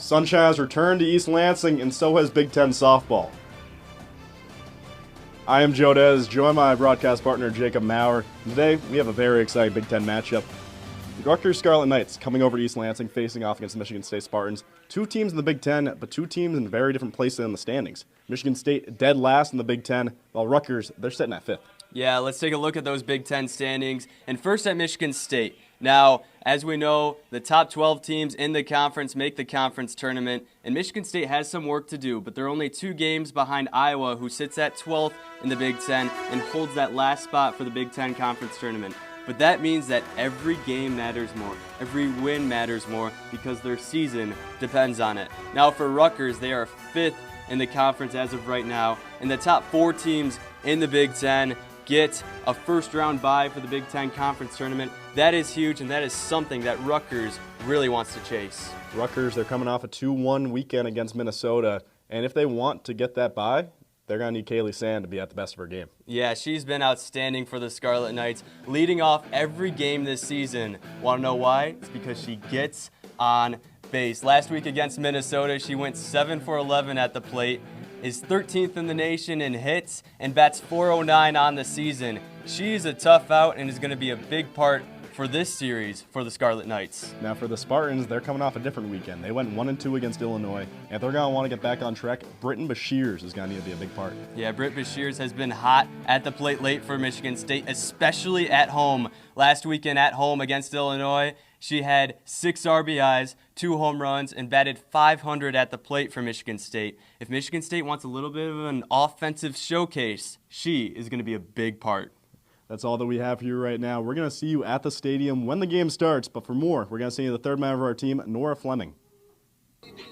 Sunshine has returned to East Lansing, and so has Big Ten softball. I am Joe Dez, joined by my broadcast partner Jacob Maurer. Today, we have a very exciting Big Ten matchup. The Rutgers Scarlet Knights coming over to East Lansing, facing off against the Michigan State Spartans. Two teams in the Big Ten, but two teams in very different places in the standings. Michigan State dead last in the Big Ten, while Rutgers, they're sitting at fifth. Yeah, let's take a look at those Big Ten standings. And first at Michigan State. Now, as we know, the top 12 teams in the conference make the conference tournament, and Michigan State has some work to do, but they're only 2 games behind Iowa, who sits at 12th in the Big Ten and holds that last spot for the Big Ten conference tournament. But that means that every game matters more. Every win matters more because their season depends on it. Now for Rutgers, they are 5th in the conference as of right now, and the top 4 teams in the Big Ten get a first-round bye for the Big Ten Conference Tournament. That is huge, and that is something that Rutgers really wants to chase. Rutgers, they're coming off a 2-1 weekend against Minnesota, and if they want to get that bye, they're going to need Kaylee Sand to be at the best of her game. Yeah, she's been outstanding for the Scarlet Knights, leading off every game this season. Want to know why? It's because she gets on base. Last week against Minnesota, she went 7 for 11 at the plate, is 13th in the nation in hits, and bats .409 on the season. She's a tough out and is going to be a big part for this series for the Scarlet Knights. Now for the Spartans, they're coming off a different weekend. They went 1-2 against Illinois, and if they're going to want to get back on track, Britton Bashirs is going to need to be a big part. Yeah, Britt Bashirs has been hot at the plate late for Michigan State, especially at home. Last weekend at home against Illinois, she had 6 RBIs, 2 home runs, and batted .500 at the plate for Michigan State. If Michigan State wants a little bit of an offensive showcase, she is going to be a big part. That's all that we have for you right now. We're going to see you at the stadium when the game starts, but for more, we're going to see the third member of our team, Nora Fleming.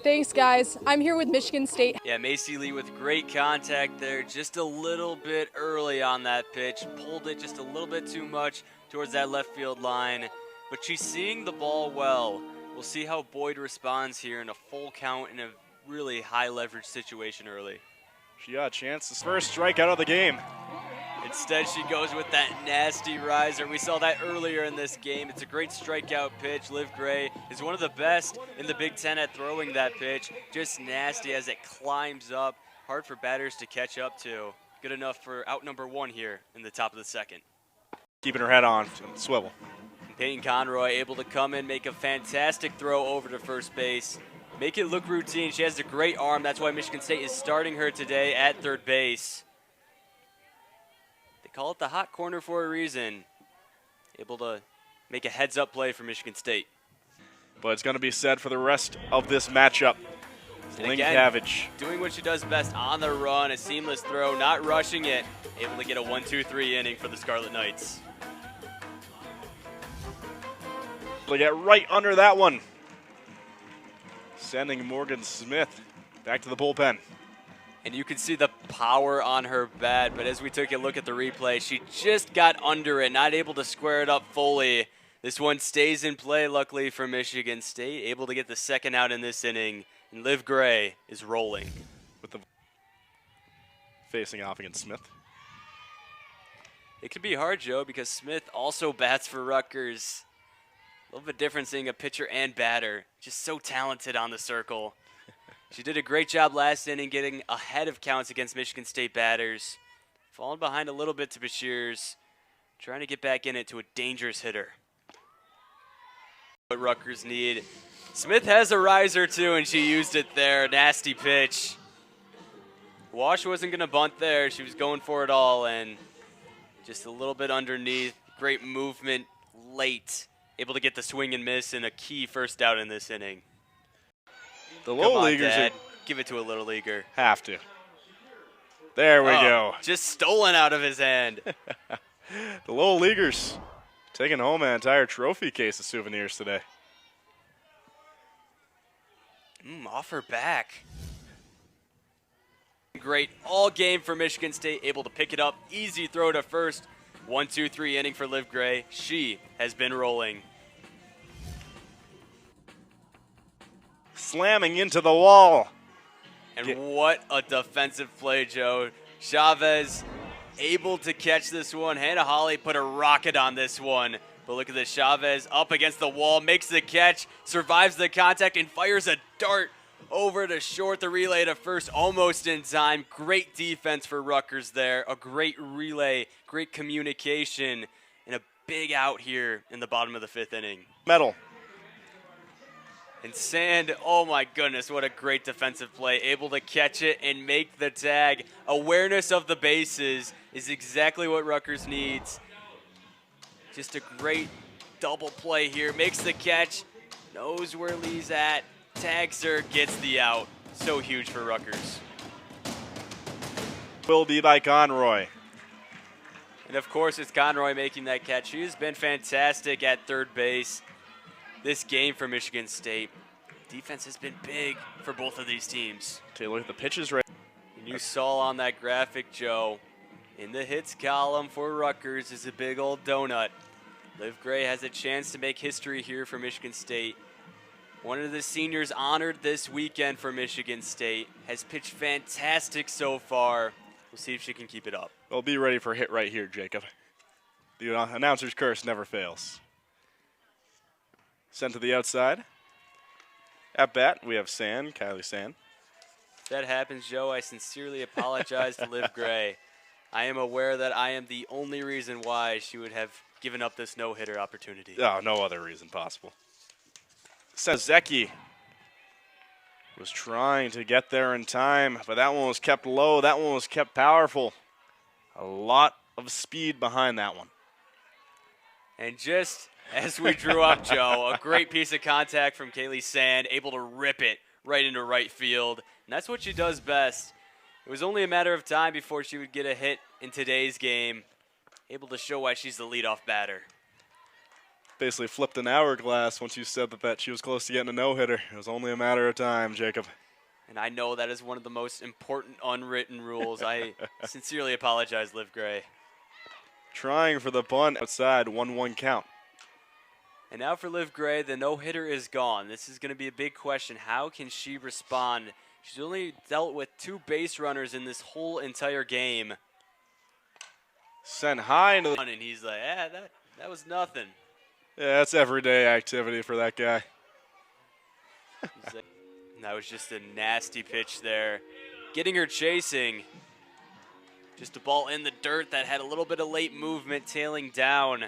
Thanks, guys. I'm here with Michigan State. Yeah, Macy Lee with great contact there, just a little bit early on that pitch, pulled it just a little bit too much towards that left field line, but she's seeing the ball well. We'll see how Boyd responds here in a full count in a really high leverage situation early. She got a chance, this first strikeout of the game. Instead, she goes with that nasty riser. We saw that earlier in this game. It's a great strikeout pitch. Liv Gray is one of the best in the Big Ten at throwing that pitch. Just nasty as it climbs up. Hard for batters to catch up to. Good enough for out number 1 here in the top of the second. Keeping her head on swivel. Peyton Conroy able to come in, make a fantastic throw over to first base. Make it look routine. She has a great arm. That's why Michigan State is starting her today at third base. Call it the hot corner for a reason. Able to make a heads-up play for Michigan State. But it's going to be said for the rest of this matchup. Lynn Cabbage doing what she does best on the run, a seamless throw, not rushing it. Able to get a 1-2-3 inning for the Scarlet Knights. They'll get right under that one. Sending Morgan Smith back to the bullpen. And you can see the power on her bat, but as we took a look at the replay, she just got under it, not able to square it up fully. This one stays in play, luckily, for Michigan State, able to get the second out in this inning, and Liv Gray is rolling. With the facing off against Smith. It could be hard, Joe, because Smith also bats for Rutgers. A little bit different seeing a pitcher and batter. Just so talented on the circle. She did a great job last inning getting ahead of counts against Michigan State batters. Falling behind a little bit to Bashirs. Trying to get back in it to a dangerous hitter. What Rutgers need. Smith has a riser too, and she used it there. Nasty pitch. Wash wasn't going to bunt there. She was going for it all, and just a little bit underneath. Great movement late. Able to get the swing and miss and a key first out in this inning. The little leaguers give it to a little leaguer. Have to. There we go. Just stolen out of his hand. The little leaguers taking home an entire trophy case of souvenirs today. Off her back. Great all game for Michigan State. Able to pick it up. Easy throw to first. 1-2-3 inning for Liv Gray. She has been rolling. Slamming into the wall. And what a defensive play, Joe. Chavez able to catch this one. Hannah Holly put a rocket on this one. But look at this, Chavez up against the wall, makes the catch, survives the contact, and fires a dart over to short, the relay to first, almost in time. Great defense for Rutgers there. A great relay, great communication, and a big out here in the bottom of the 5th inning. Medal. And Sand, oh my goodness, what a great defensive play. Able to catch it and make the tag. Awareness of the bases is exactly what Rutgers needs. Just a great double play here. Makes the catch, knows where Lee's at, tags her, gets the out. So huge for Rutgers. Will be by Conroy. And of course, it's Conroy making that catch. He has been fantastic at third base this game for Michigan State. Defense has been big for both of these teams. Take a look at the pitches right. And you saw on that graphic, Joe, in the hits column for Rutgers is a big old donut. Liv Gray has a chance to make history here for Michigan State. One of the seniors honored this weekend for Michigan State has pitched fantastic so far. We'll see if she can keep it up. Well, be ready for a hit right here, Jacob. The announcer's curse never fails. Sent to the outside. At bat, we have Sand, Kylie Sand. If that happens, Joe, I sincerely apologize to Liv Gray. I am aware that I am the only reason why she would have given up this no-hitter opportunity. Oh, no other reason possible. Zeki was trying to get there in time, but that one was kept low. That one was kept powerful. A lot of speed behind that one. And just as we drew up, Joe, a great piece of contact from Kaylee Sand, able to rip it right into right field. And that's what she does best. It was only a matter of time before she would get a hit in today's game, able to show why she's the leadoff batter. Basically flipped an hourglass once you said that she was close to getting a no-hitter. It was only a matter of time, Jacob. And I know that is one of the most important unwritten rules. I sincerely apologize, Liv Gray. Trying for the bunt outside, 1-1 count. And now for Liv Gray, the no-hitter is gone. This is going to be a big question. How can she respond? She's only dealt with 2 base runners in this whole entire game. Sent high into the... And he's like, that was nothing. Yeah, that's everyday activity for that guy. Like, that was just a nasty pitch there. Getting her chasing. Just a ball in the dirt that had a little bit of late movement, tailing down.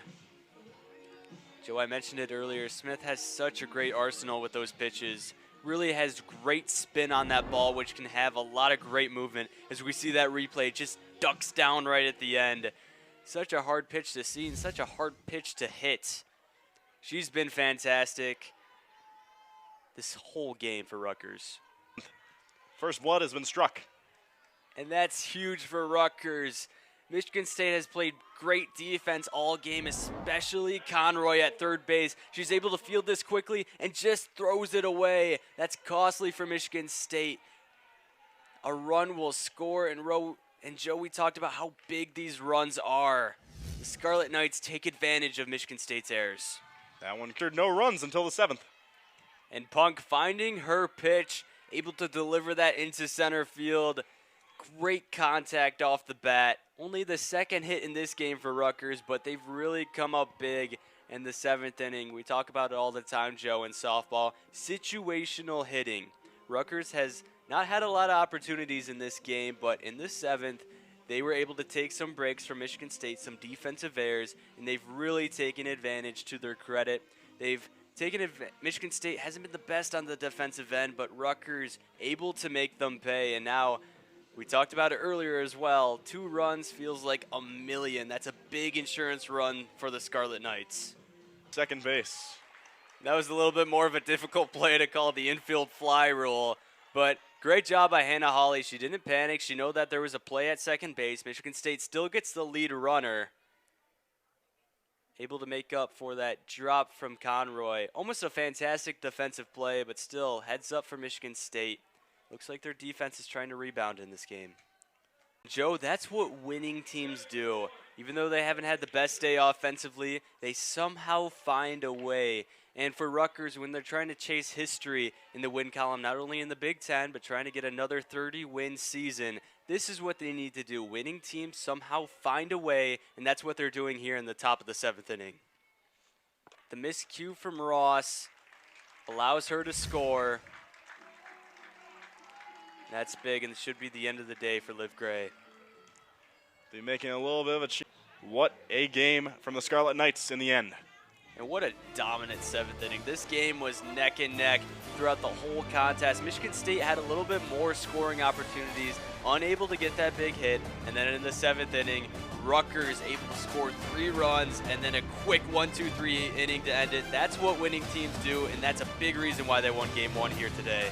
Joe, I mentioned it earlier. Smith has such a great arsenal with those pitches. Really has great spin on that ball, which can have a lot of great movement. As we see that replay, just ducks down right at the end. Such a hard pitch to see and such a hard pitch to hit. She's been fantastic this whole game for Rutgers. First blood has been struck. And that's huge for Rutgers. Michigan State has played great defense all game, especially Conroy at third base. She's able to field this quickly and just throws it away. That's costly for Michigan State. A run will score, and Joe, we talked about how big these runs are. The Scarlet Knights take advantage of Michigan State's errors. That one cleared no runs until the 7th. And Punk finding her pitch, able to deliver that into center field. Great contact off the bat. Only the 2nd hit in this game for Rutgers, but they've really come up big in the 7th inning. We talk about it all the time, Joe, in softball. Situational hitting. Rutgers has not had a lot of opportunities in this game, but in the 7th, they were able to take some breaks from Michigan State, some defensive errors, and they've really taken advantage to their credit. Michigan State hasn't been the best on the defensive end, but Rutgers able to make them pay, and now we talked about it earlier as well. 2 runs feels like a million. That's a big insurance run for the Scarlet Knights. Second base. That was a little bit more of a difficult play to call the infield fly rule, but great job by Hannah Hawley. She didn't panic. She knew that there was a play at second base. Michigan State still gets the lead runner. Able to make up for that drop from Conroy. Almost a fantastic defensive play, but still heads up for Michigan State. Looks like their defense is trying to rebound in this game. Joe, that's what winning teams do. Even though they haven't had the best day offensively, they somehow find a way. And for Rutgers, when they're trying to chase history in the win column, not only in the Big Ten, but trying to get another 30-win season, this is what they need to do. Winning teams somehow find a way, and that's what they're doing here in the top of the 7th inning. The miscue from Ross allows her to score. That's big, and it should be the end of the day for Liv Gray. Be making a little bit of a what a game from the Scarlet Knights in the end. And what a dominant 7th inning. This game was neck and neck throughout the whole contest. Michigan State had a little bit more scoring opportunities, unable to get that big hit. And then in the 7th inning, Rutgers able to score 3 runs and then a quick 1-2-3 inning to end it. That's what winning teams do, and that's a big reason why they won Game 1 here today.